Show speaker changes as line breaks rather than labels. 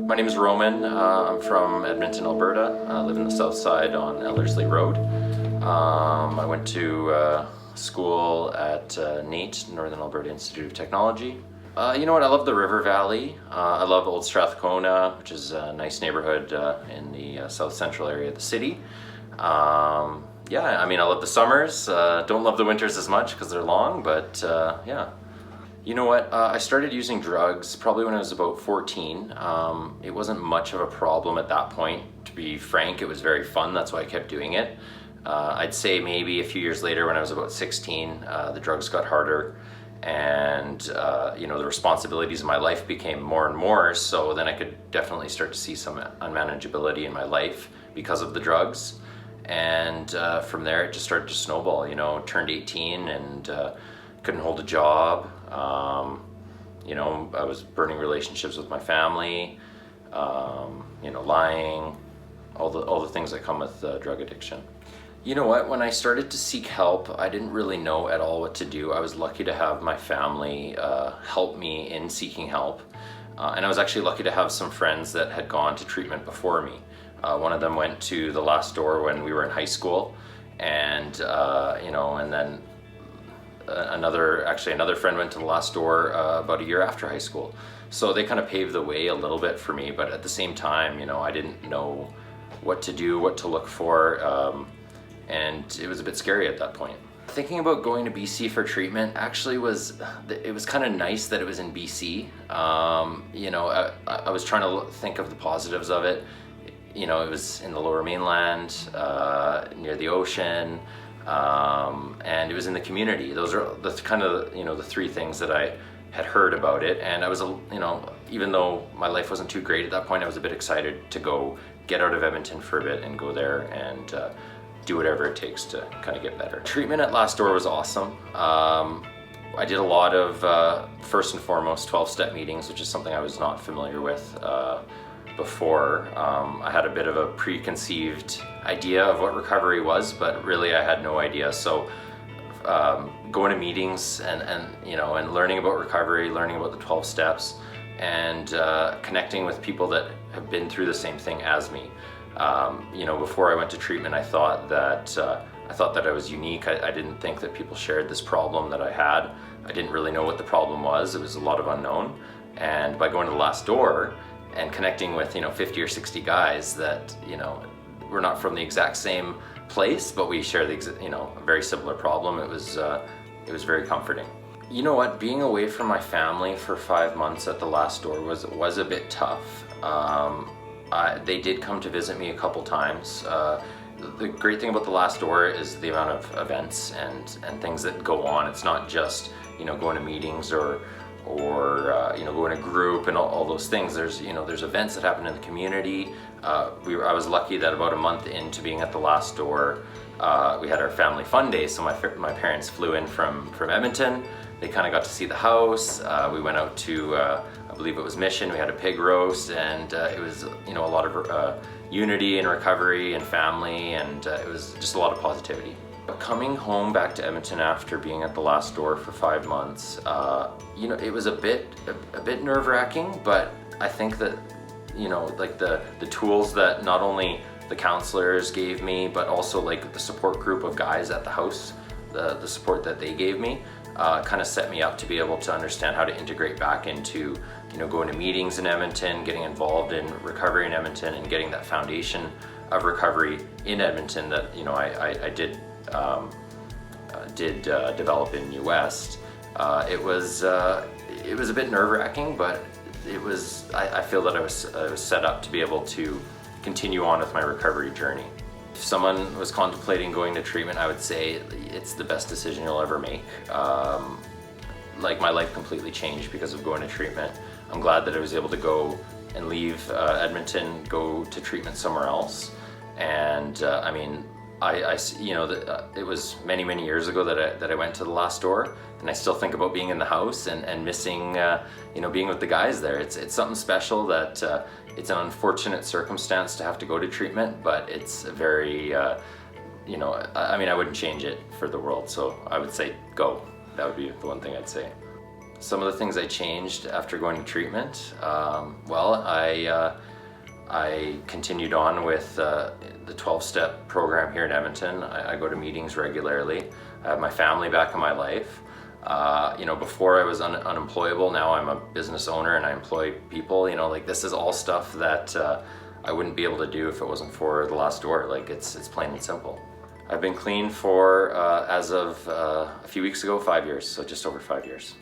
My name is Roman. I'm from Edmonton, Alberta. I live in the south side on Ellerslie Road. I went to school at NAIT, Northern Alberta Institute of Technology. You know what, I love the River Valley. I love Old Strathcona, which is a nice neighborhood in the south central area of the city. Yeah, I mean, I love the summers. Don't love the winters as much because they're long, but yeah. You know what, I started using drugs probably when I was about 14. It wasn't much of a problem at that point. To be frank, it was very fun. That's why I kept doing it. I'd say maybe a few years later when I was about 16, the drugs got harder and you know, the responsibilities of my life became more and more, so then I could definitely start to see some unmanageability in my life because of the drugs. And from there it just started to snowball. You know, turned 18 and couldn't hold a job. You know, I was burning relationships with my family, you know, lying, all the things that come with drug addiction. You know what, when I started to seek help, I didn't really know at all what to do. I was lucky to have my family help me in seeking help. And I was actually lucky to have some friends that had gone to treatment before me. One of them went to the Last Door when we were in high school, and you know, and then another friend went to the Last Door about a year after high school. So they kind of paved the way a little bit for me, but at the same time, you know, I didn't know what to do, what to look for, and it was a bit scary at that point. Thinking about going to BC for treatment actually was kind of nice that it was in BC. You know, I was trying to think of the positives of it. You know, it was in the Lower Mainland, near the ocean, and it was in the community. Those are the kind of, you know, the three things that I had heard about it. And I was, you know, even though my life wasn't too great at that point, I was a bit excited to go get out of Edmonton for a bit and go there and do whatever it takes to kind of get better. Treatment at Last Door was awesome. I did a lot of, first and foremost, 12-step meetings, which is something I was not familiar with before. I had a bit of a preconceived idea of what recovery was, but really I had no idea. So going to meetings and you know, and learning about recovery, learning about the 12 steps, and connecting with people that have been through the same thing as me. You know, before I went to treatment, I thought that I was unique. I didn't think that people shared this problem that I had. I didn't really know what the problem was. It was a lot of unknown. And by going to the Last Door and connecting with, you know, 50 or 60 guys that, you know, we're not from the exact same place, but we share the, you know, a very similar problem. It was very comforting. You know what, being away from my family for 5 months at the Last Door was a bit tough. They did come to visit me a couple times. The great thing about the Last Door is the amount of events and things that go on. It's not just, you know, going to meetings or you know, going to group and all those things. There's, you know, there's events that happen in the community. I was lucky that about a month into being at the Last Door, we had our family fun day. So my parents flew in from Edmonton. They kind of got to see the house. We went out to, I believe it was Mission. We had a pig roast, and it was, you know, a lot of unity and recovery and family, and it was just a lot of positivity. Coming home back to Edmonton after being at the Last Door for 5 months, you know, it was a bit nerve-wracking, but I think that, you know, like the tools that not only the counselors gave me, but also like the support group of guys at the house, the support that they gave me, kind of set me up to be able to understand how to integrate back into, you know, going to meetings in Edmonton, getting involved in recovery in Edmonton, and getting that foundation of recovery in Edmonton that, you know, I did develop in New West. It was a bit nerve-wracking, but I feel that I was set up to be able to continue on with my recovery journey. If someone was contemplating going to treatment, I would say it's the best decision you'll ever make. Like, my life completely changed because of going to treatment. I'm glad that I was able to go and leave Edmonton, go to treatment somewhere else. And I mean, you know, it was many years ago that I went to the Last Door, and I still think about being in the house and missing, you know, being with the guys there. It's something special that it's an unfortunate circumstance to have to go to treatment, but it's a very, you know, I mean, I wouldn't change it for the world. So I would say go. That would be the one thing I'd say. Some of the things I changed after going to treatment, I continued on with the 12-step program here in Edmonton. I go to meetings regularly. I have my family back in my life. Before I was unemployable, now I'm a business owner and I employ people. Like, this is all stuff that I wouldn't be able to do if it wasn't for the last Door. Like, it's plain and simple. I've been clean for, as of a few weeks ago, 5 years, so just over 5 years.